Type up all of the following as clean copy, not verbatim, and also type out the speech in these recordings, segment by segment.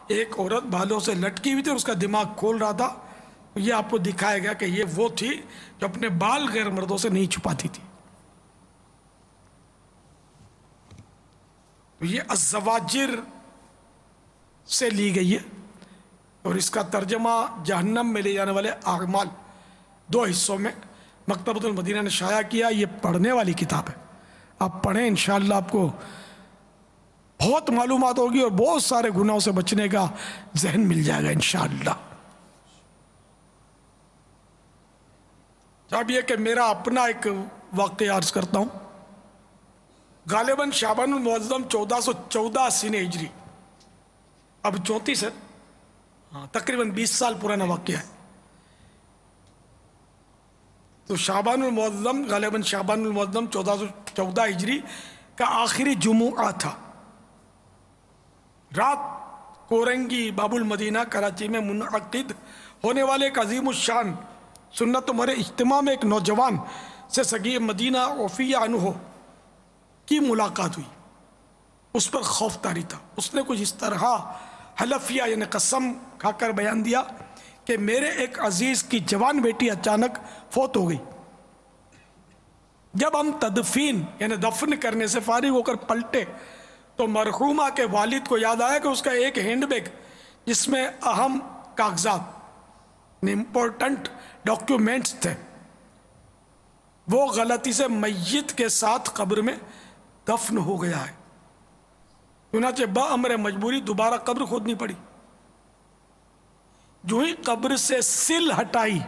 ایک عورت بالوں سے لٹکی ہوئی تھی اور اس کا دماغ کھول رہا تھا. یہ آپ کو دکھایا گیا کہ یہ وہ تھی جو اپنے بال غیر مردوں سے نہیں چھپاتی تھی. یہ الزواجر سے لی گئی ہے اور اس کا ترجمہ جہنم میں لے جانے والے اعمال 2 حصوں میں مکتبۃ المدینہ نے شائع کیا. یہ پڑھنے والی کتاب ہے, آپ پڑھیں انشاءاللہ آپ کو بہت معلومات ہوگی اور بہت سارے گناہوں سے بچنے کا ذہن مل جائے گا انشاءاللہ. اب یہ کہ میرا اپنا ایک واقعہ عرض کرتا ہوں. غالباً شعبان المعظم 1414 سن ہجری, اب 34 ہے, تقریباً 20 سال پرانا واقعہ ہے. تو شعبان المعظم غالباً شعبان المعظم 1414 ہجری کا آخری جمعہ تھا. رات کورنگی باب المدینہ کراچی میں منعقد ہونے والے ایک عظیم الشان سنت مرے اجتماع میں ایک نوجوان سے سگی مدینہ عفیہ عنہ کی ملاقات ہوئی. اس پر خوف طاری تھا. اس نے کچھ اس طرح حلفیہ یعنی قسم کھا کر بیان دیا کہ میرے ایک عزیز کی جوان بیٹی اچانک فوت ہو گئی. جب ہم تدفین یعنی دفن کرنے سے فارغ ہو کر پلٹے تو مرحومہ کے والد کو یاد آیا کہ اس کا ایک ہینڈ بیگ جس میں اہم کاغذات امپورٹنٹ ڈاکیومنٹس تھے وہ غلطی سے میت کے ساتھ قبر میں دفن ہو گیا ہے. چنانچہ بامر مجبوری دوبارہ قبر کھودنی پڑی. جو ہی قبر سے سل ہٹائی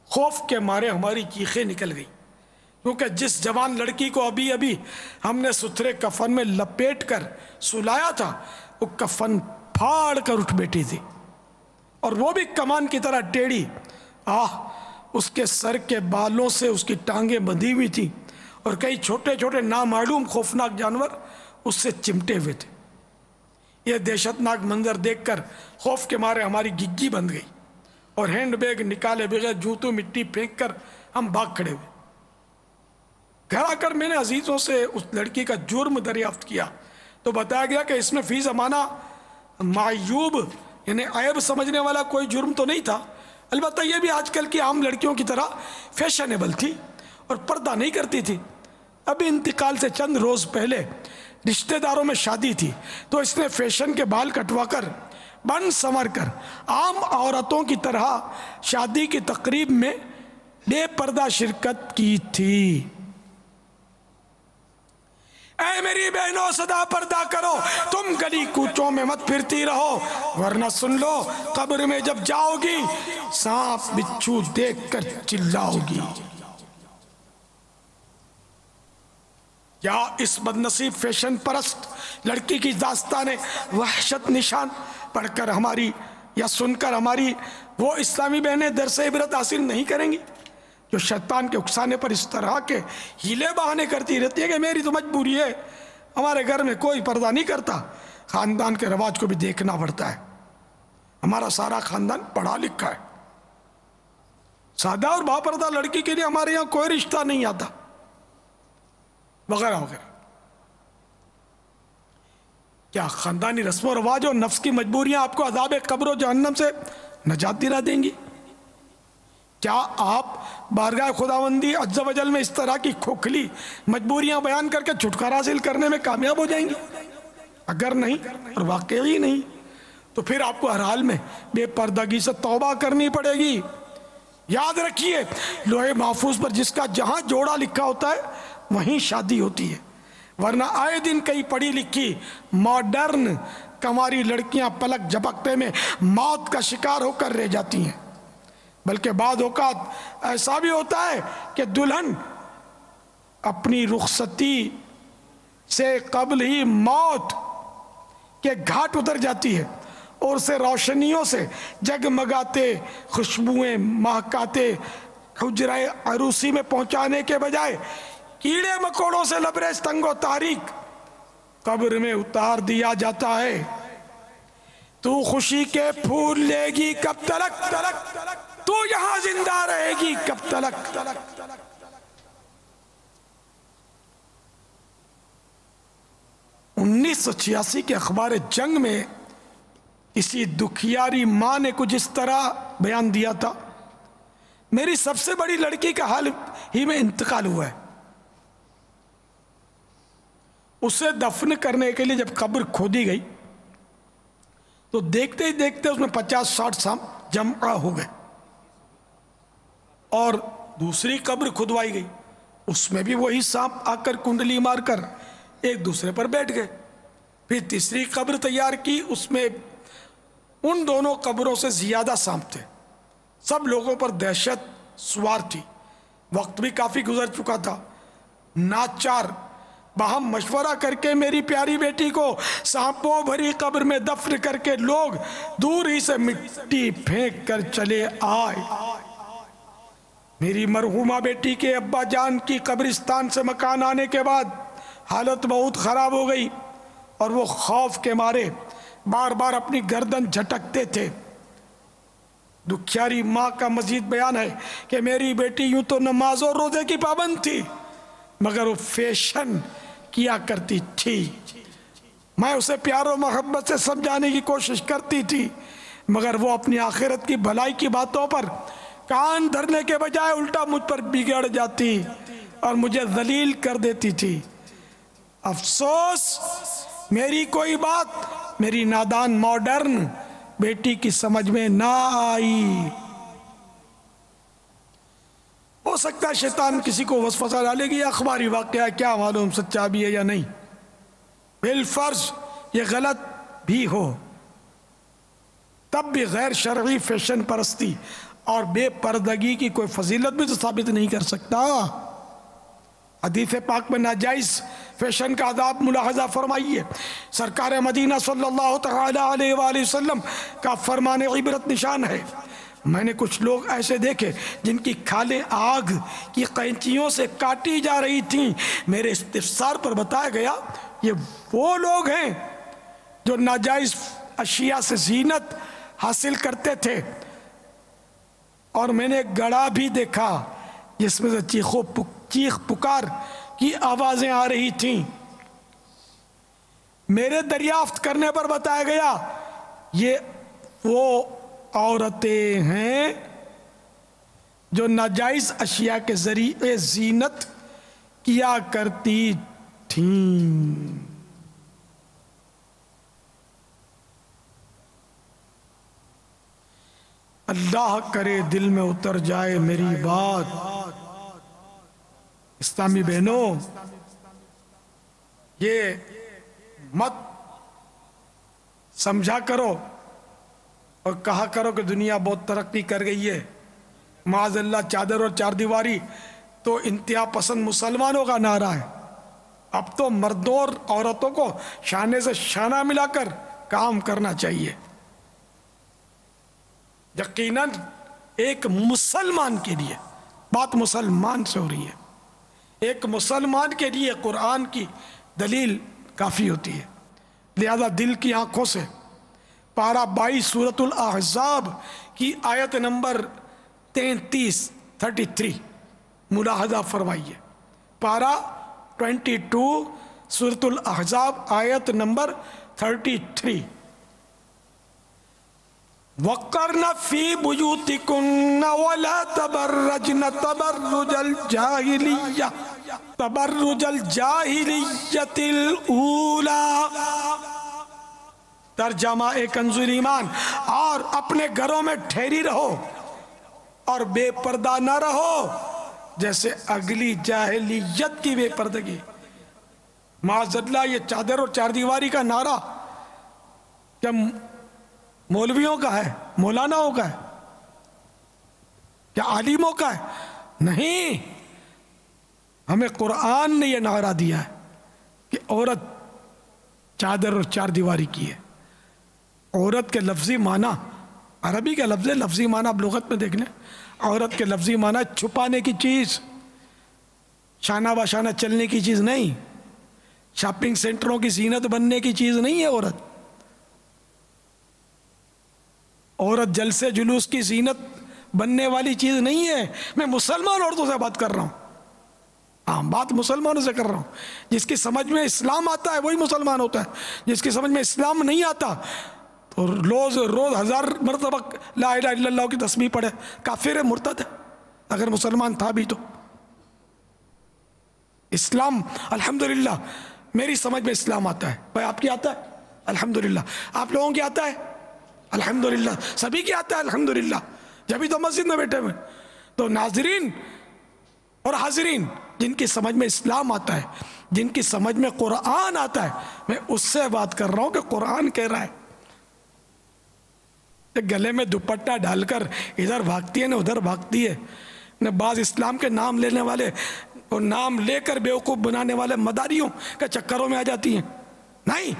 خوف کے مارے ہماری چیخیں نکل گئی, کیونکہ جس جوان لڑکی کو ابھی ابھی ہم نے ستھرے کفن میں لپیٹ کر سلایا تھا وہ کفن پھاڑ کر اٹھ بیٹھی تھی, اور وہ بھی کمان کی طرح ٹیڑھی. اس کے سر کے بالوں سے اس کی ٹانگیں بندھی ہوئی تھی اور کئی چھوٹے چھوٹے نامعلوم خوفناک جانور اس سے چمٹے ہوئے تھے. یہ دہشت ناک منظر دیکھ کر خوف کے مارے ہماری گگی بند گئی اور ہینڈ بیگ نکالے بغیر جوتوں مٹی پھینک کر ہم بھاگ کھڑے ہوئے. گھر آ کر میں نے عزیزوں سے اس لڑکی کا جرم دریافت کیا تو بتایا گیا کہ اس میں فی زمانہ معیوب یعنی عیب سمجھنے والا کوئی جرم تو نہیں تھا. البتہ یہ بھی آج کل کی عام لڑکیوں کی طرح فیشنیبل تھی اور پردہ نہیں کرتی تھی. ابھی انتقال سے چند روز پہلے رشتہ داروں میں شادی تھی تو اس نے فیشن کے بال کٹوا کر بن سنور کر عام عورتوں کی طرح شادی کی تقریب میں بے پردہ شرکت کی تھی. اے میری بہنوں صدا پردہ کرو, تم گلی کوچوں میں مت پھرتی رہو ورنہ سن لو قبر میں جب جاؤ گی سانپ بچھو دیکھ کر چلاؤ گی. یا اس بدنصیب فیشن پرست لڑکی کی داستان وحشت نشان پڑھ کر ہماری یا سن کر ہماری وہ اسلامی بہنیں درس عبرت حاصل نہیں کریں گی جو شیطان کے اکسانے پر اس طرح کے ہیلے بہانے کرتی رہتی ہے کہ میری تو مجبوری ہے, ہمارے گھر میں کوئی پردہ نہیں کرتا. خاندان کے رواج کو بھی دیکھنا پڑتا ہے. ہمارا سارا خاندان پڑھا لکھا ہے. سادہ اور باپردہ لڑکی کے لیے ہمارے یہاں کوئی رشتہ نہیں آتا وغیرہ وغیرہ. کیا خاندانی رسم و رواج اور نفس کی مجبوریاں آپ کو عذاب قبر و جہنم سے نجات دلا دیں گی؟ کیا آپ بارگاہ خداوندی عز و جل میں اس طرح کی کھوکھلی مجبوریاں بیان کر کے چھٹکارا حاصل کرنے میں کامیاب ہو جائیں گے؟ اگر نہیں اور واقعی نہیں تو پھر آپ کو ہر حال میں بے پردگی سے توبہ کرنی پڑے گی. یاد رکھیے لوح محفوظ پر جس کا جہاں جوڑا لکھا ہوتا ہے وہیں شادی ہوتی ہے, ورنہ آئے دن کئی پڑھی لکھی ماڈرن کنواری لڑکیاں پلک جھپکتے میں موت کا شکار ہو کر رہ جاتی ہیں. بلکہ بعض اوقات ایسا بھی ہوتا ہے کہ دلہن اپنی رخصتی سے قبل ہی موت کے گھاٹ اتر جاتی ہے اور اسے روشنیوں سے جگمگاتے خوشبوئیں مہکاتے حجرہ عروسی میں پہنچانے کے بجائے کیڑے مکوڑوں سے لبریز تنگ و تاریک قبر میں اتار دیا جاتا ہے. تو خوشی کے پھول لے گی کب تلک, تو یہاں زندہ رہے گی کب تلک. 1986 کے اخبار جنگ میں اسی دکھیاری ماں نے کچھ اس طرح بیان دیا تھا، میری سب سے بڑی لڑکی کا حال ہی میں انتقال ہوا ہے، اسے دفن کرنے کے لیے جب قبر کھودی گئی تو دیکھتے ہی دیکھتے اس میں 50-60 سانپ جمع ہو گئے، اور دوسری قبر کھدوائی گئی، اس میں بھی وہی سانپ آ کر کنڈلی مار کر ایک دوسرے پر بیٹھ گئے۔ پھر تیسری قبر تیار کی، اس میں ان دونوں قبروں سے زیادہ سانپ تھے، سب لوگوں پر دہشت سوار تھی، وقت بھی کافی گزر چکا تھا۔ ناچار باہم مشورہ کر کے میری پیاری بیٹی کو سانپوں بھری قبر میں دفن کر کے لوگ دور ہی سے مٹی پھینک کر چلے آئے۔ میری مرحومہ بیٹی کے ابا جان کی قبرستان سے مکان آنے کے بعد حالت بہت خراب ہو گئی، اور وہ خوف کے مارے بار بار اپنی گردن جھٹکتے تھے۔ دکھیاری ماں کا مزید بیان ہے کہ میری بیٹی یوں تو نماز اور روزے کی پابند تھی، مگر وہ فیشن کیا کرتی تھی۔ میں اسے پیار و محبت سے سمجھانے کی کوشش کرتی تھی، مگر وہ اپنی آخرت کی بھلائی کی باتوں پر کان دھرنے کے بجائے الٹا مجھ پر بگڑ جاتی اور مجھے ذلیل کر دیتی تھی۔ افسوس میری کوئی بات میری نادان ماڈرن بیٹی کی سمجھ میں نہ آئی۔ ہو سکتا ہے شیطان کسی کو وسوسہ ڈالے گی، اخباری واقعہ کیا معلوم سچا بھی ہے یا نہیں، بالفرض یہ غلط بھی ہو، تب بھی غیر شرعی فیشن پرستی اور بے پردگی کی کوئی فضیلت بھی تو ثابت نہیں کر سکتا۔ حدیث پاک میں ناجائز فیشن کا عذاب ملاحظہ فرمائیے۔ سرکار مدینہ صلی اللہ تعالی علیہ وآلہ وسلم کا فرمان عبرت نشان ہے، میں نے کچھ لوگ ایسے دیکھے جن کی کھالیں آگ کی قینچیوں سے کاٹی جا رہی تھیں۔ میرے استفسار پر بتایا گیا یہ وہ لوگ ہیں جو ناجائز اشیاء سے زینت حاصل کرتے تھے، اور میں نے گڑھا بھی دیکھا جس میں سے چیخ پکار کی آوازیں آ رہی تھیں۔ میرے دریافت کرنے پر بتایا گیا یہ وہ عورتیں ہیں جو ناجائز اشیاء کے ذریعے زینت کیا کرتی تھیں۔ اللہ کرے دل میں اتر جائے میری بات۔ اسلامی بہنوں، یہ مت سمجھا کرو اور کہا کرو کہ دنیا بہت ترقی کر گئی ہے، معاذ اللہ چادر اور چار دیواری تو انتہا پسند مسلمانوں کا نعرہ ہے۔ اب تو مردوں اور عورتوں کو شانے سے شانہ ملا کر کام کرنا چاہیے۔ یقیناً ایک مسلمان کے لیے، بات مسلمان سے ہو رہی ہے، ایک مسلمان کے لیے قرآن کی دلیل کافی ہوتی ہے، لہذا دل کی آنکھوں سے پارہ 22 سورۃ الاحزاب کی آیت نمبر 33 ملاحظہ فرمائیے۔ پارہ 22 سورۃ الاحزاب آیت نمبر 33۔ وَقَرْنَ فِي بُيُوتِكُنَّ وَلَا تَبَرَّجْنَ تَبَرُّجَ الْجَاهِلِيَّةِ الْأُولَى۔ ترجمہ کنز ایمان، اور اپنے گھروں میں ٹھہری رہو اور بے پردہ نہ رہو جیسے اگلی جاہلیت کی بے پردگی۔ معاذ اللہ یہ چادر اور چار دیواری کا نعرہ کیا مولویوں کا ہے، مولاناؤں کا ہے، کیا عالموں کا ہے؟ نہیں، ہمیں قرآن نے یہ نعرہ دیا ہے کہ عورت چادر اور چار دیواری کی ہے۔ عورت کے لفظی معنی، عربی کا لفظی معنی اب لغت میں دیکھ لیں، عورت کے لفظی معنی چھپانے کی چیز، شانہ باشانہ چلنے کی چیز نہیں، شاپنگ سینٹروں کی زینت بننے کی چیز نہیں ہے۔ عورت جلسے جلوس کی زینت بننے والی چیز نہیں ہے۔ میں مسلمان عورتوں سے بات کر رہا ہوں، ہاں بات مسلمانوں سے کر رہا ہوں۔ جس کی سمجھ میں اسلام آتا ہے وہی مسلمان ہوتا ہے، جس کی سمجھ میں اسلام نہیں آتا تو روز 1000 مرتبہ لا الہ الا اللہ کی تسبیح پڑھے، کافر ہے، مرتد ہے اگر مسلمان تھا بھی تو۔ اسلام الحمدللہ میری سمجھ میں اسلام آتا ہے، بھائی آپ کی آتا ہے الحمدللہ، آپ لوگوں کی آتا ہے الحمدللہ، سبھی کی آتا ہے الحمدللہ، جبھی تو مسجد میں بیٹھے ہوئے۔ تو ناظرین اور حاضرین، جن کی سمجھ میں اسلام آتا ہے، جن کی سمجھ میں قرآن آتا ہے، میں اس سے بات کر رہا ہوں کہ قرآن کہہ رہا ہے۔ گلے میں دوپٹہ ڈال کر ادھر بھاگتی ہے نہ ادھر بھاگتی ہے، نہ بعض اسلام کے نام لینے والے اور نام لے کر بیوقوف بنانے والے مداریوں کے چکروں میں آ جاتی ہیں۔ نہیں،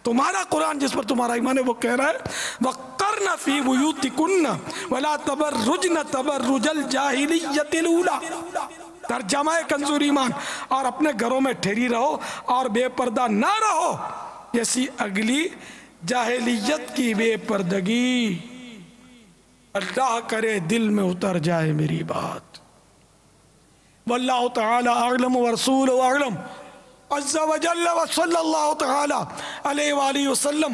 تمہارا قرآن جس پر تمہارا ایمان ہے وہ کہہ رہا ہے وَقَرْنَ فِي بُيُوتِكُنَّ وَلَا تَبَرُّجْنَ تَبَرُّجَ الْجَاهِلِيَّةِ الْأُولَى۔ ترجمہ کنزور ایمان، اور اپنے گھروں میں ٹھہری رہو اور بے پردہ نہ رہو جیسی اگلی جاہلیت کی بے پردگی۔ اللہ کرے دل میں اتر جائے میری بات۔ واللہ تعالی اعلم ورسولہ اعلم عز وجل وصلی اللہ تعالی علیہ وآلہ وسلم۔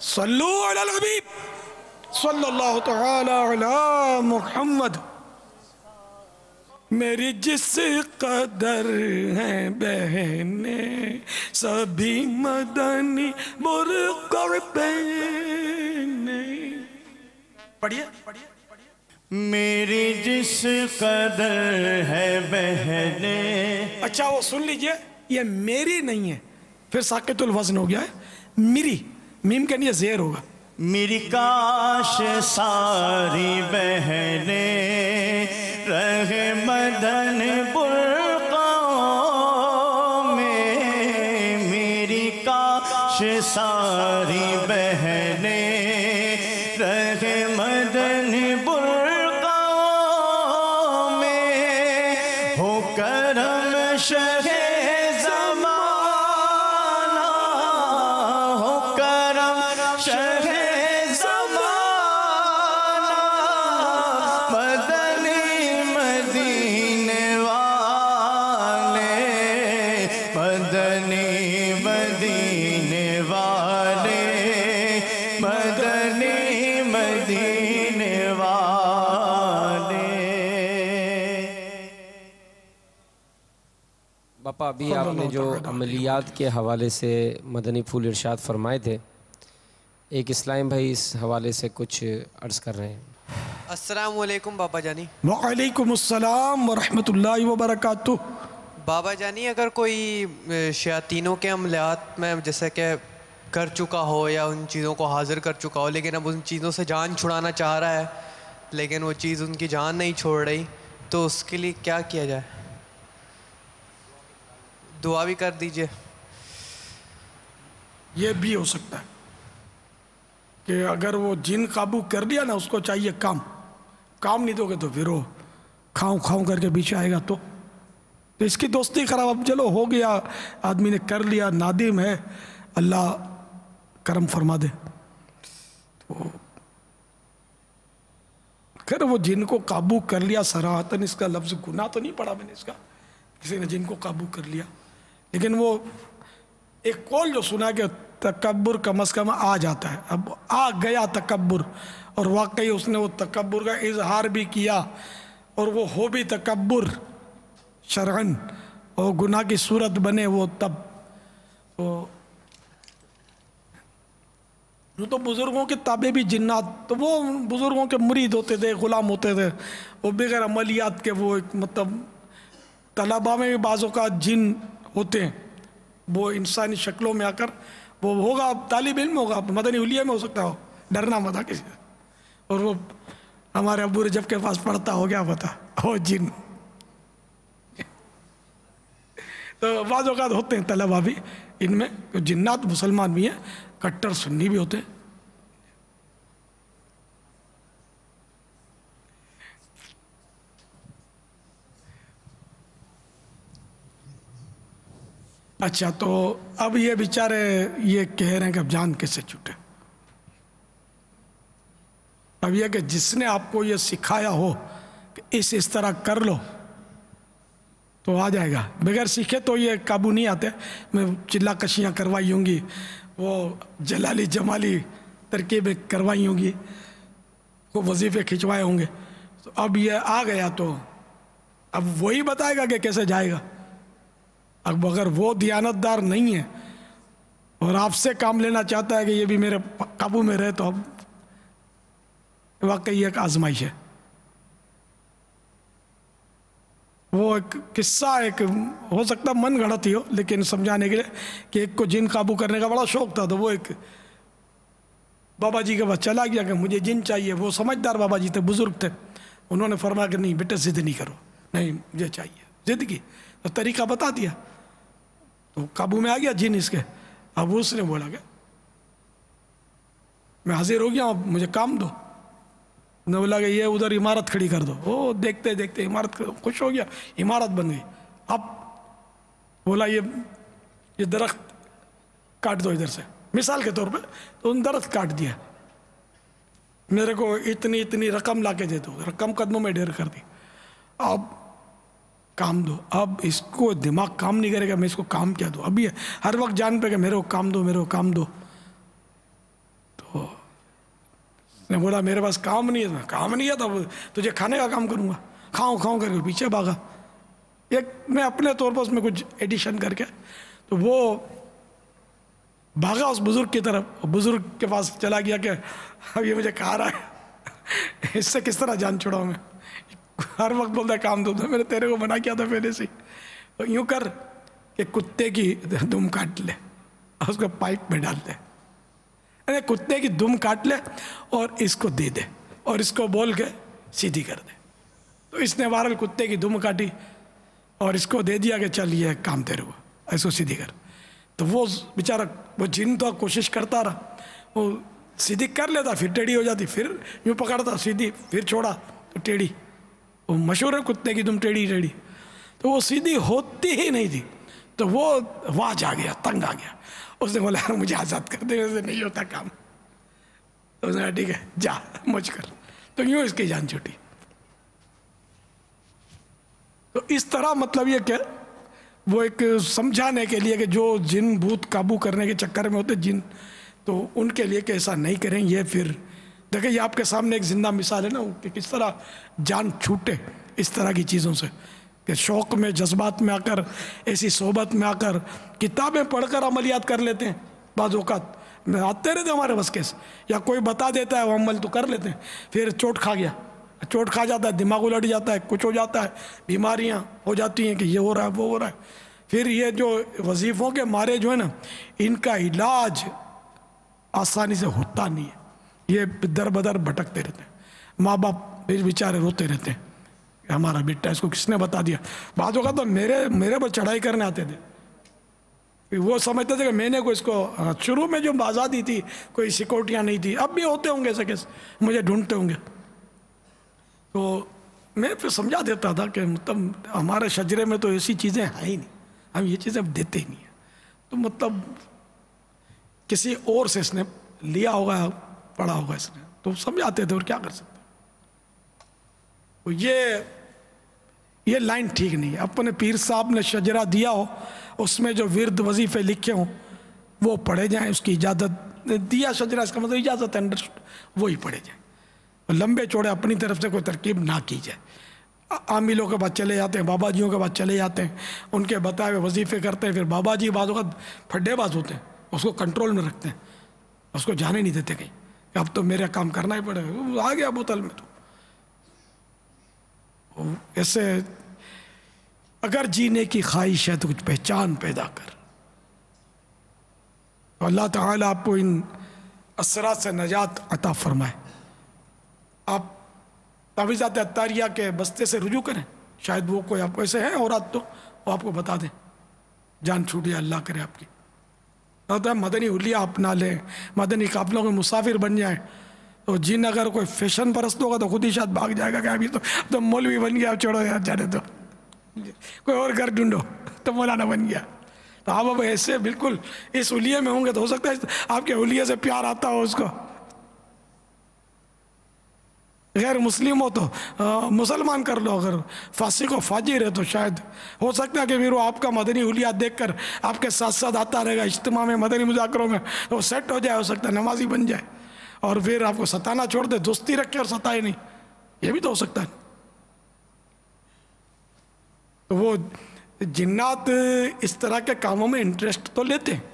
صلو علی الحبیب صلی اللہ تعالی علی محمد۔ میری جس قدر ہیں بہنیں سبھی مدنی برقع پہنے۔ پڑھیے۔ میری جس قدر ہے بہنیں۔ اچھا وہ سن لیجئے، یہ میری نہیں ہے، پھر ساکت الوزن ہو گیا ہے، میری، میم کے نیے زیر ہوگا۔ میری کاش ساری بہنیں رہے مدن برقعوں میں، میری کاش ساری بہنیں رہے مدن برقعوں میں، ہو کرم شہ زمانہ، ہو کرم شہ زمانہ، مدنی مدینے والے، مدنی مدینے والے، مدنی مدینے والے۔ باپا ابھی آپ نے جو عملیات کے حوالے سے مدنی پھول ارشاد فرمائے تھے، ایک اسلام بھائی اس حوالے سے کچھ عرض کر رہے ہیں۔ السلام علیکم بابا جانی۔ وعلیکم السلام ورحمۃ اللہ وبرکاتہ۔ بابا جانی، اگر کوئی شیاطینوں کے عملیات میں جیسے کہ کر چکا ہو یا ان چیزوں کو حاضر کر چکا ہو، لیکن اب ان چیزوں سے جان چھڑانا چاہ رہا ہے لیکن وہ چیز ان کی جان نہیں چھوڑ رہی، تو اس کے لیے کیا کیا جائے؟ دعا بھی کر دیجئے۔ یہ بھی ہو سکتا ہے کہ اگر وہ جن قابو کر لیا نا، اس کو چاہیے کام نہیں دو گے تو پھر وہ کھاؤں کر کے پیچھے آئے گا، تو اس کی دوستی خراب۔ اب چلو ہو گیا، آدمی نے کر لیا، نادم ہے، اللہ کرم فرما دے۔ تو خیر وہ جن کو قابو کر لیا، صراحتاً اس کا لفظ گناہ تو نہیں پڑا میں نے اس کا، کسی نے جن کو قابو کر لیا، لیکن وہ ایک قول جو سنا کہ تکبر کم از کم آ جاتا ہے۔ اب آ گیا تکبر، اور واقعی اس نے وہ تکبر کا اظہار بھی کیا، اور وہ ہو بھی تکبر شرعاً اور گناہ کی صورت بنے وہ، تب تو بزرگوں کے تابع بھی جنات، تو وہ بزرگوں کے مرید ہوتے تھے، غلام ہوتے تھے، وہ بغیر عملیات کے، وہ ایک مطلب طلبہ میں بھی بعضوں کا جن ہوتے ہیں، وہ انسانی شکلوں میں آ کر، وہ ہوگا طالب علم ہوگا، مدنی حلیہ میں ہو سکتا ہو، ڈرنا مت کسی سے۔ اور وہ ہمارے ابو رجب کے پاس پڑھتا ہو گیا پتا ہو جن، تو بعض اوقات ہوتے ہیں طلبہ بھی ان میں، جنات مسلمان بھی ہیں، کٹر سنی بھی ہوتے ہیں۔ اچھا تو اب یہ بیچارے یہ کہہ رہے ہیں کہ اب جان کیسے چھوٹے۔ اب یہ کہ جس نے آپ کو یہ سکھایا ہو کہ اس طرح کر لو تو آ جائے گا، بغیر سیکھے تو یہ قابو نہیں آتے۔ میں چلا کشیاں کروائی ہوں گی، وہ جلالی جمالی ترکیبیں کروائی ہوں گی، وہ وظیفے کھنچوائے ہوں گے، تو اب یہ آ گیا تو اب وہی بتائے گا کہ کیسے جائے گا۔ اب اگر وہ دیانتدار نہیں ہے اور آپ سے کام لینا چاہتا ہے کہ یہ بھی میرے قابو میں رہے، تو اب واقعی ایک آزمائش ہے۔ وہ ایک قصہ ایک ہو سکتا من گھڑت ہی ہو، لیکن سمجھانے کے لیے کہ ایک کو جن قابو کرنے کا بڑا شوق تھا، تو وہ ایک بابا جی کے پاس چلا گیا کہ مجھے جن چاہیے۔ وہ سمجھدار بابا جی تھے، بزرگ تھے، انہوں نے فرمایا کہ نہیں بیٹے ضد نہیں کرو، نہیں مجھے چاہیے۔ ضد کی تو طریقہ بتا دیا، تو قابو میں آ گیا جن اس کے۔ اب اس نے بولا کہ میں حاضر ہو گیا، اب مجھے کام دو۔ نے بولا کہ یہ ادھر عمارت کھڑی کر دو۔ وہ دیکھتے دیکھتے عمارت خوش ہو گیا، عمارت بن گئی۔ اب بولا یہ درخت کاٹ دو ادھر سے، مثال کے طور پہ، تو ان درخت کاٹ دیا، میرے کو اتنی رقم لا کے دے دو۔ رقم قدموں میں ڈھیر کر دی۔ اب کام دو۔ اب اس کو دماغ کام نہیں کرے گا، میں اس کو کام کیا دوں؟ اب یہ ہر وقت جان پہ کہ میرے کو کام دو، میرے کو کام دو۔ تو نے بولا میرے پاس کام نہیں ہے۔ کام نہیں ہے تو تجھے کھانے کا کام کروں گا، کھاؤں کر کے پیچھے بھاگا۔ ایک میں اپنے طور پر اس میں کچھ ایڈیشن کر کے، تو وہ بھاگا اس بزرگ کی طرف۔ بزرگ کے پاس چلا گیا کہ اب یہ مجھے کھا رہا ہے، اس سے کس طرح جان چھڑاؤں میں؟ ہر وقت بولتا ہے کام دو، میں نے تیرے کو منع کیا تھا پہلے سے۔ تو یوں کر کہ کتے کی دم کاٹ لے اور اس کو پائپ میں ڈال دے، کتے کی دم کاٹ لے اور اس کو دے دے، اور اس کو بول کے سیدھی کر دے۔ تو اس نے بہرحال کتے کی دم کاٹی اور اس کو دے دیا کہ چل یہ کام تیرے کو، اس کو سیدھی کر۔ تو وہ بیچارہ وہ جن تو کوشش کرتا رہا، وہ سیدھی کر لیتا، پھر ٹیڑھی ہو جاتی، پھر یوں پکڑتا سیدھی، پھر چھوڑا تو ٹیڑھی۔ وہ مشہور ہے کتے کی دم ٹیڑھی۔ تو وہ سیدھی ہوتی ہی نہیں تھی، تو وہ واج آ گیا، تنگ آ گیا۔ اس نے بولا یار مجھے آزاد کر دے، ویسے نہیں ہوتا کام۔ تو اس نے کہا ٹھیک ہے جا مجھ کر۔ تو یوں اس کی جان چھوٹی۔ تو اس طرح مطلب یہ کہ وہ ایک سمجھانے کے لیے کہ جو جن بھوت قابو کرنے کے چکر میں ہوتے جن، تو ان کے لیے کہ ایسا نہیں کریں۔ یہ پھر دیکھیں یہ آپ کے سامنے ایک زندہ مثال ہے نا کہ کس طرح جان چھوٹے اس طرح کی چیزوں سے، کہ شوق میں، جذبات میں آ کر، ایسی صحبت میں آ کر کتابیں پڑھ کر عملیات کر لیتے ہیں۔ بعض اوقات میں آتے رہتے ہمارے بس کے سے، یا کوئی بتا دیتا ہے وہ عمل تو کر لیتے ہیں، پھر چوٹ کھا جاتا ہے، دماغ الٹ جاتا ہے، کچھ ہو جاتا ہے، بیماریاں ہو جاتی ہیں کہ یہ ہو رہا ہے وہ ہو رہا ہے۔ پھر یہ جو وظیفوں کے مارے جو ہے نا، ان کا علاج آسانی سے ہوتا نہیں ہے، یہ در بدر بھٹکتے رہتے ہیں۔ ماں باپ بھی بیچارے روتے رہتے ہیں کہ ہمارا بیٹا، اس کو کس نے بتا دیا۔ بعض اوقات تو میرے پر چڑھائی کرنے آتے تھے، وہ سمجھتے تھے کہ میں نے کوئی اس کو، شروع میں جو آزادی تھی کوئی سیکورٹیاں نہیں تھی، اب بھی ہوتے ہوں گے ایسے کیسے، مجھے ڈھونڈتے ہوں گے۔ تو میں پھر سمجھا دیتا تھا کہ مطلب ہمارے شجرے میں تو ایسی چیزیں ہیں ہی نہیں، ہم یہ چیزیں دیتے ہی نہیں ہیں۔ تو مطلب کسی اور سے اس نے لیا ہوگا، پڑھا ہوگا اس نے، تو سمجھاتے تھے اور کیا کر سکتے۔ یہ لائن ٹھیک نہیں ہے۔ اپنے پیر صاحب نے شجرہ دیا ہو، اس میں جو ورد وظیفے لکھے ہوں وہ پڑھے جائیں، اس کی اجازت دیا شجرہ، اس کا مطلب اجازت ہے، وہی پڑھے جائیں۔ لمبے چوڑے اپنی طرف سے کوئی ترکیب نہ کی جائے۔ عاملوں کے بعد چلے جاتے ہیں، بابا جیوں کے بعد چلے جاتے ہیں، ان کے بتائے ہوئے وظیفے کرتے ہیں، پھر بابا جی بعض اوقات پھڈے باز ہوتے ہیں، اس کو کنٹرول میں رکھتے ہیں، اس کو جانے نہیں دیتے کہیں کہ اب تو میرا کام کرنا ہی پڑے گا، آ گیا بوتل میں۔ تو ایسے اگر جینے کی خواہش ہے تو کچھ پہچان پیدا کر۔ تو اللہ تعالیٰ آپ کو ان اثرات سے نجات عطا فرمائے۔ آپ تعویذات عطاریہ کے بستے سے رجوع کریں، شاید وہ کوئی آپ کو ایسے ہیں اورات تو وہ آپ کو بتا دیں، جان چھوٹی اللہ کرے آپ کی۔ مدنی حلیہ اپنا لیں، مدنی قافلوں کے مسافر بن جائیں، تو جن اگر کوئی فیشن پرست ہوگا تو خود ہی شاید بھاگ جائے گا کہ ابھی تو مولوی بن گیا، چھوڑو یار جانے دو، کوئی اور گھر ڈھونڈو، تو مولانا بن گیا۔ تو آپ اب ایسے بالکل اس حلیے میں ہوں گے تو ہو سکتا ہے آپ کے حلیے سے پیار آتا ہو اس کو۔ غیر مسلم ہو تو مسلمان کر لو، اگر فاسق و فاجر ہے تو شاید ہو سکتا ہے کہ پھر وہ آپ کا مدنی حلیات دیکھ کر آپ کے ساتھ ساتھ آتا رہے گا اجتماع میں، مدنی مذاکروں میں، تو وہ سیٹ ہو جائے، ہو سکتا ہے نمازی بن جائے۔ اور پھر آپ کو ستانا چھوڑ دے، دوستی رکھے اور ستائے نہیں، یہ بھی تو ہو سکتا ہے۔ تو وہ جنات اس طرح کے کاموں میں انٹرسٹ تو لیتے ہیں۔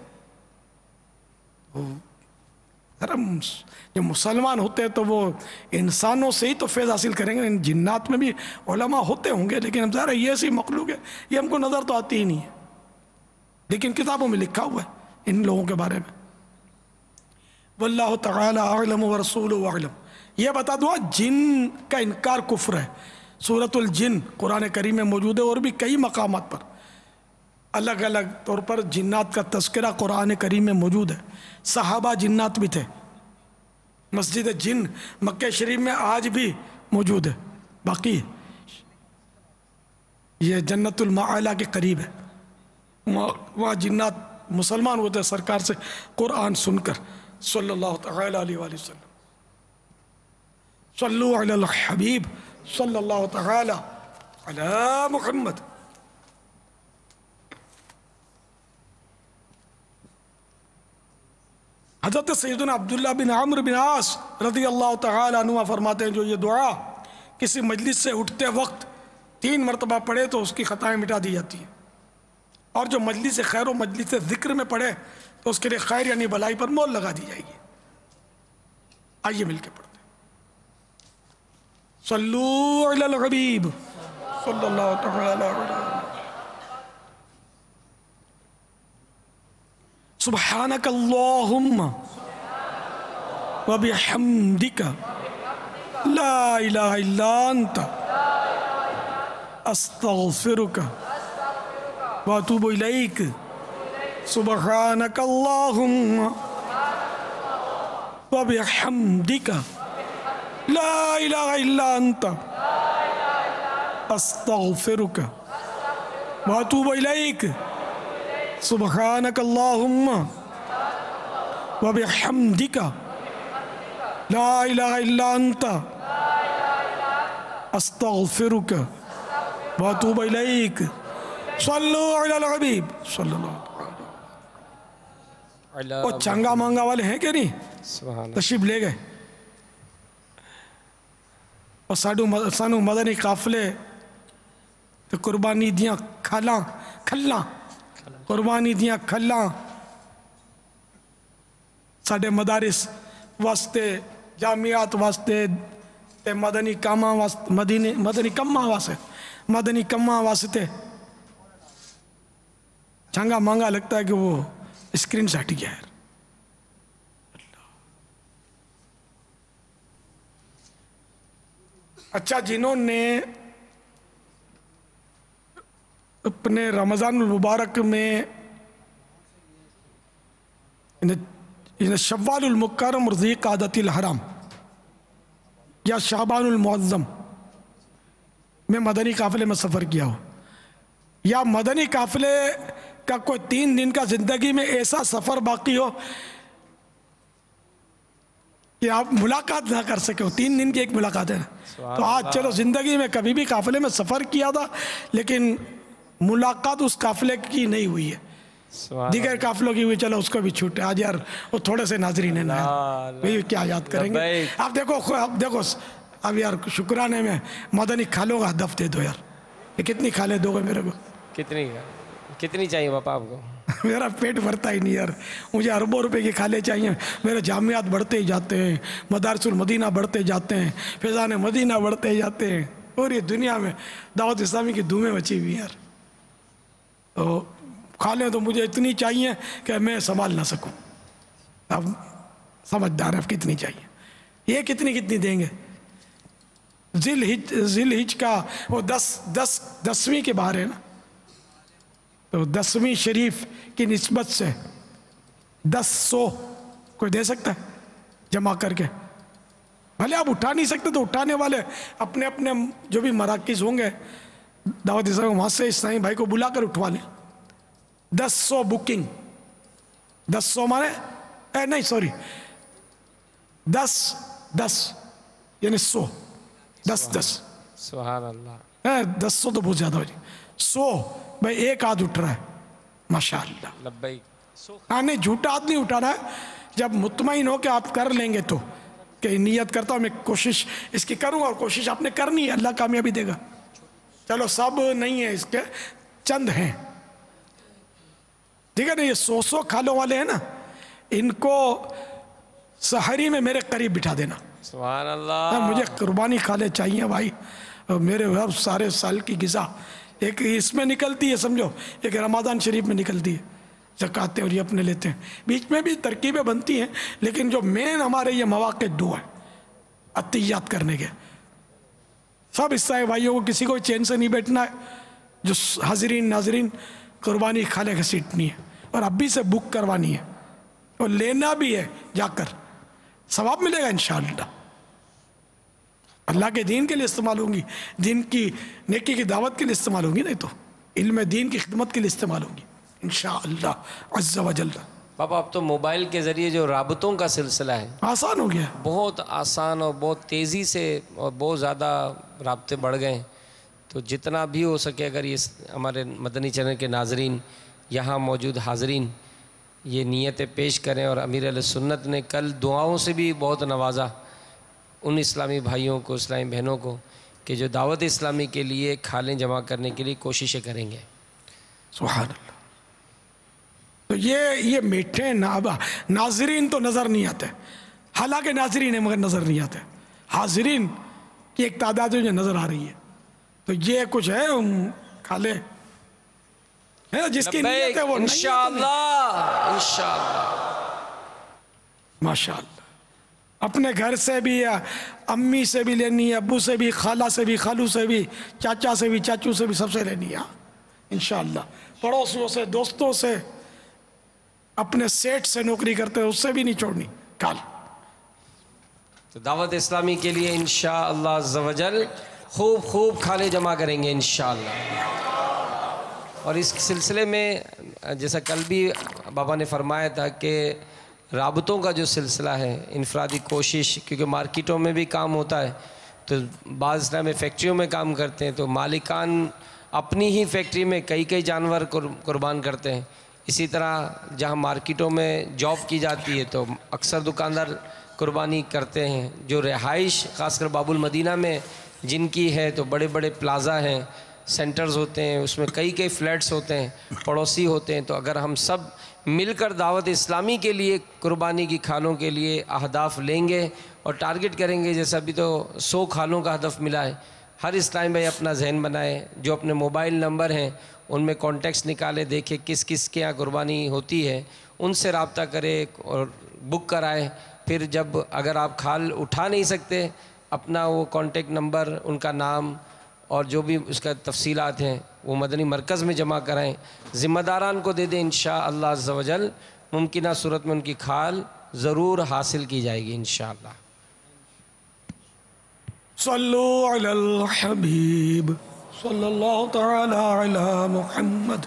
جو مسلمان ہوتے ہیں تو وہ انسانوں سے ہی تو فیض حاصل کریں گے، جنات میں بھی علماء ہوتے ہوں گے، لیکن ہم ظاہر ہے یہ ایسی مخلوق ہے، یہ ہم کو نظر تو آتی ہی نہیں ہے، لیکن کتابوں میں لکھا ہوا ہے ان لوگوں کے بارے میں۔ واللہ تعالی اعلم ورسولہ اعلم۔ یہ بتا دوں جن کا انکار کفر ہے، سورۃ الجن قرآن کریم میں موجود ہے، اور بھی کئی مقامات پر الگ الگ طور پر جنات کا تذکرہ قرآن کریم میں موجود ہے۔ صحابہ جنات بھی تھے، مسجد جن مکہ شریف میں آج بھی موجود ہے، باقی ہے، یہ جنت المعالی کے قریب ہے، وہاں جنات مسلمان ہوتے ہیں سرکار سے قرآن سن کر صلی اللہ تعالی علیہ وآلہ وسلم۔ صلو علی الحبیب صلی اللہ تعالی علی محمد۔ حضرت سیدنا عبداللہ بن عمرو بن عاص رضی اللہ تعالی عنہ فرماتے ہیں جو یہ دعا کسی مجلس سے اٹھتے وقت 3 مرتبہ پڑھے تو اس کی خطائیں مٹا دی جاتی ہیں، اور جو مجلس خیر و مجلس ذکر میں پڑھے تو اس کے لیے خیر یعنی بھلائی پر مول لگا دی جائے گی۔ آئیے مل کے پڑھتے ہیں۔ صلو علی الحبیب صلی اللہ تعالی علیہ وسلم۔ سبحانک اللہم وبحمدک لا الہ الا انت استغفرک واتوب الیک۔ سبحانک اللہم وبحمدک لا الہ الا انت استغفرک واتوب الیک۔ سبحانک اللہم وبحمدک لا الہ الا انت استغفرک واتوب الیک۔ صلو علی الحبیب صلی اللہ علیہ وسلم۔ وہ چنگا مانگا والے ہیں کہ نہیں؟ سبحان تشریف لے گئے، اور سانو مدنی قافلے تو قربانی دیاں کھلاں قربانی دیاں کھلاں ساڈے مدارس واسطے، جامعات واسطے تے مدنی کاماں واسطے، مدنی کماں واسطے چنگا مانگا لگتا ہے کہ وہ اسکرین سے ہٹ گیا ہے۔ اچھا، جنہوں نے اپنے رمضان المبارک میں شوال المکرم ذی قعدۃ الحرام یا شعبان المعظم میں مدنی قافلے میں سفر کیا ہو، یا مدنی قافلے کا کوئی 3 دن کا زندگی میں ایسا سفر باقی ہو کہ آپ ملاقات نہ کر سکے ہو، 3 دن کی ایک ملاقات ہے نا، تو آج چلو زندگی میں کبھی بھی قافلے میں سفر کیا تھا لیکن ملاقات اس قافلے کی نہیں ہوئی ہے، دیگر قافلوں کی ہوئی، چلو اس کو بھی چھوٹے، آج یار وہ تھوڑے سے ناظرین ہیں بھئی کیا یاد کریں گے۔ آپ دیکھو اب یار شکرانے میں مدنی کھالوں کا ہدف دے دو یار، یہ کتنی کھالیں دو گے میرے کو؟ کتنی چاہیے باپا آپ کو؟ میرا پیٹ بھرتا ہی نہیں یار، مجھے اربوں روپے کی کھالیں چاہیے، میرے جامعات بڑھتے ہی جاتے ہیں، مدارس المدینہ بڑھتے جاتے ہیں، فیضان مدینہ بڑھتے جاتے ہیں، اور یہ دنیا میں دعوت اسلامی کی دھومیں مچی ہوئی یار، تو کھالیں تو مجھے اتنی چاہیے کہ میں سنبھال نہ سکوں۔ اب سمجھدار ہے، اب کتنی چاہیے، یہ کتنی دیں گے؟ ذی الحج کا وہ 10ویں کے باہر ہے نا، تو 10ویں شریف کی نسبت سے 100 کوئی دے سکتا ہے جمع کر کے؟ بھلے آپ اٹھا نہیں سکتے تو اٹھانے والے اپنے اپنے جو بھی مراکز ہوں گے دعوت اسلامی وہاں سے اسلامی بھائی کو بلا کر اٹھوا لیں۔ 100 بکنگ، 100 مانے نہیں سوری 10 یعنی 100، 10 سبحان اللہ، 100 تو بہت زیادہ ہو جائے، 100 بھائی ایک ہاتھ اٹھ رہا ہے ماشاءاللہ۔ لبیک۔ ہاں نہیں، جھوٹا ہاتھ نہیں اٹھانا ہے، جب مطمئن ہو کہ آپ کر لیں گے تو کہ نیت کرتا ہوں میں کوشش اس کی کروں اور کوشش آپ نے کرنی ہے, اللہ کامیابی دے گا. چلو سب نہیں ہے اس کے, چند ہیں ٹھیک ہے نا. یہ 100 کھالوں والے ہیں نا, ان کو سحری میں میرے قریب بٹھا دینا. سبحان اللہ. مجھے قربانی کھالے چاہیے بھائی, میرے ہر سارے سال کی غذا ایک اس میں نکلتی ہے سمجھو, ایک رمضان شریف میں نکلتی ہے, زکوٰۃ اور یہ اپنے لیتے ہیں. بیچ میں بھی ترکیبیں بنتی ہیں, لیکن جو مین ہمارے یہ مواقع دو ہیں عطیات کرنے کے. سب حصہ ہے بھائیوں کو, کسی کو چین سے نہیں بیٹھنا ہے. جو حاضرین ناظرین قربانی کھالے گھسیٹنی ہے اور ابھی سے بک کروانی ہے اور لینا بھی ہے, جا کر ثواب ملے گا انشاءاللہ. اللہ کے دین کے لیے استعمال ہوں گی, دین کی نیکی کی دعوت کے لیے استعمال ہوں گی, نہیں تو علم دین کی خدمت کے لیے استعمال ہوں گی انشاءاللہ عز و جل. پاپا اب تو موبائل کے ذریعے جو رابطوں کا سلسلہ ہے آسان ہو گیا, بہت آسان اور بہت تیزی سے اور بہت زیادہ رابطے بڑھ گئے ہیں. تو جتنا بھی ہو سکے اگر یہ ہمارے مدنی چینل کے ناظرین, یہاں موجود حاضرین یہ نیتیں پیش کریں. اور امیر علیہ سنت نے کل دعاؤں سے بھی بہت نوازا ان اسلامی بھائیوں کو, اسلامی بہنوں کو, کہ جو دعوت اسلامی کے لیے کھالیں جمع کرنے کے لیے کوششیں کریں گے. سبحان اللہ. تو یہ میٹھے ناظرین تو نظر نہیں آتے, حالانکہ ناظرین ہیں مگر نظر نہیں آتے. حاضرین کی ایک تعداد جو نظر آ رہی ہے, تو یہ کچھ ہے کھالے ہے نا, جس کی نیت ہے وہ انشاءاللہ انشاءاللہ ماشاءاللہ. اپنے گھر سے بھی, امی سے بھی لینی ہے, ابو سے بھی, خالہ سے بھی, خالو سے بھی, چاچا سے بھی, چاچو سے بھی, سب سے لینی ہے انشاءاللہ. پڑوسیوں سے, دوستوں سے, اپنے سیٹ سے نوکری کرتے ہیں اس سے بھی نہیں چھوڑنی کال. تو دعوت اسلامی کے لیے انشاءاللہ عز و جل خوب خوب کھالے جمع کریں گے انشاءاللہ. اور اس سلسلے میں جیسا کل بھی بابا نے فرمایا تھا کہ رابطوں کا جو سلسلہ ہے, انفرادی کوشش, کیونکہ مارکیٹوں میں بھی کام ہوتا ہے, تو بعض اسلامی فیکٹریوں میں کام کرتے ہیں, تو مالکان اپنی ہی فیکٹری میں کئی جانور قربان کرتے ہیں. اسی طرح جہاں مارکیٹوں میں جاب کی جاتی ہے تو اکثر دکاندار قربانی کرتے ہیں. جو رہائش خاص کر باب المدینہ میں جن کی ہے, تو بڑے بڑے پلازا ہیں, سینٹرز ہوتے ہیں, اس میں کئی فلیٹس ہوتے ہیں, پڑوسی ہوتے ہیں. تو اگر ہم سب مل کر دعوت اسلامی کے لیے قربانی کی کھالوں کے لیے اہداف لیں گے اور ٹارگٹ کریں گے, جیسا ابھی تو 100 کھالوں کا ہدف ملا ہے, ہر اسلامی بھائی اپنا ذہن بنائے, جو اپنے موبائل نمبر ہیں ان میں کانٹیکٹس نکالے, دیکھے کس کس کے یہاں قربانی ہوتی ہے, ان سے رابطہ کرے اور بک کرائے. پھر جب اگر آپ کھال اٹھا نہیں سکتے, اپنا وہ کانٹیکٹ نمبر, ان کا نام اور جو بھی اس کا تفصیلات ہیں وہ مدنی مرکز میں جمع کرائیں, ذمہ داران کو دے دیں. انشاءاللہ عز و جل ممکنہ صورت میں ان کی کھال ضرور حاصل کی جائے گی انشاءاللہ. صلو علی الحبیب صلی اللہ تعالی علی محمد.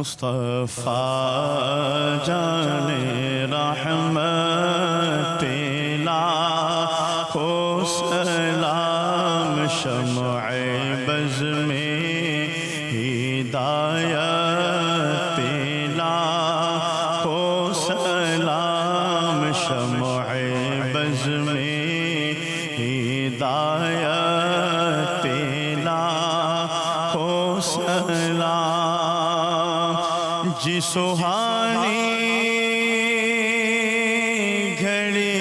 مصطفیٰ جان رحمت لاکھوں سلام, شمع بز میں ہدایت لاکھوں سلام, شمع بز میں ہدایت لاکھوں سلام. جی سہانی گھڑی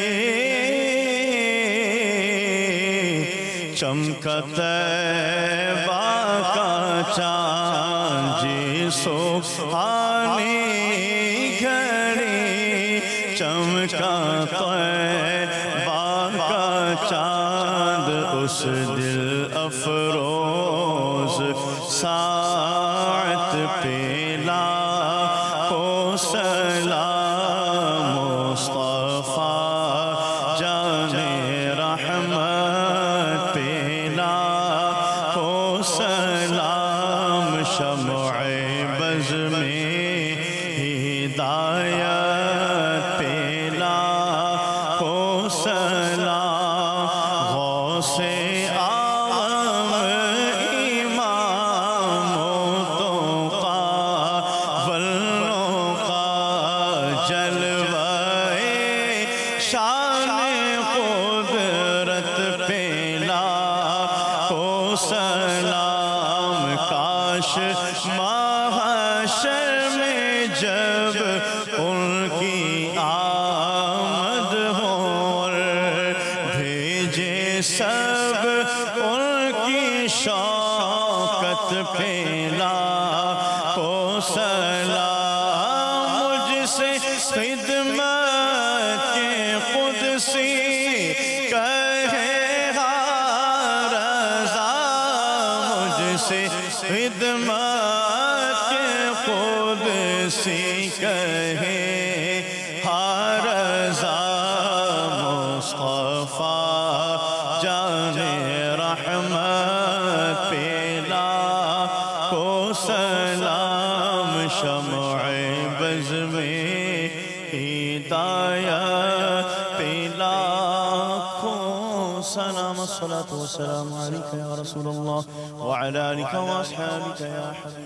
چمکا طیبہ کا چاند, جی سہانی گھڑی چمکا طیبہ کا چاند, اس دل افروز ساعت پہ لاکھوں سلام. مصطفیٰ جان رحمت پہ لاکھوں سلام, شمع بز میں ہدایت پہ لاکھوں سلام. غوث اعظم امام و تو محشر میں جب ان کی آمد ہو اور بھیجے سب ان کی شوکت پھیلا کو سلام مجھ سے خدمت کے قدسی کہے ہر رضا مجھ سے خدمت کے قدسی کہے ہر رضا مصطفیٰ جان رحمت پیلا کو سلام شمع بز میں ہدایت پیلا کو سلام الصلاة والسلام عليك يا رسول الله وعلى آلك وأصحابك يا حبيب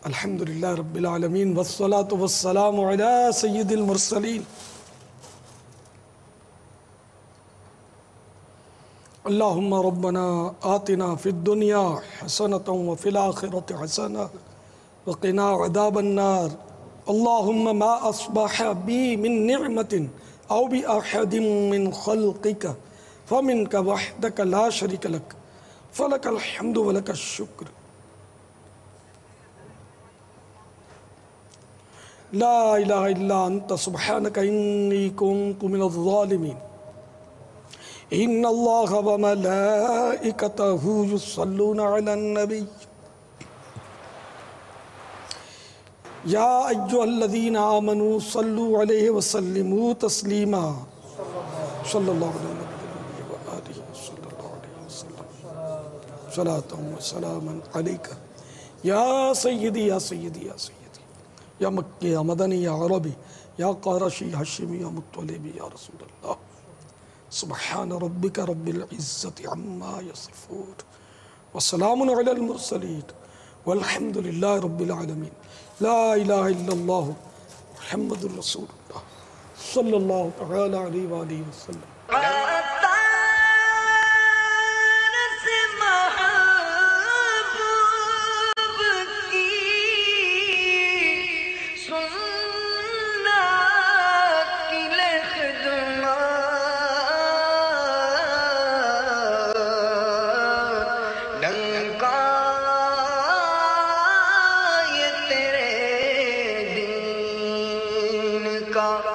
الحمد لله رب العالمين والصلاة والسلام على سيد المرسلين اللهم ربنا آتنا في الدنيا حسنة وفي الآخرة حسنة وقنا عذاب النار اللهم ما أصبح بي من نعمة أو بأحد من خلقك فمنك وحدك لا شريك لك فلك الحمد ولك الشكر لا إله إلا أنت سبحانك إني كنت من الظالمين إن الله وملائكته يصلون على النبي يا أيها الذين آمنوا صلوا عليه وسلموا تسليما صلى الله عليه وآله صلى الله عليه وسلم صلاة وسلاما عليك يا سيدي يا سيدي يا سيدي يا مكي يا مدني يا عربي يا قرشي هشمي يا مطلبي يا رسول الله سبحان ربك رب العزة عما يصفون وسلام على المرسلين والحمد لله رب العالمين لا إله إلا الله محمد رسول الله صلى الله تعالى عليه وآله وسلم کا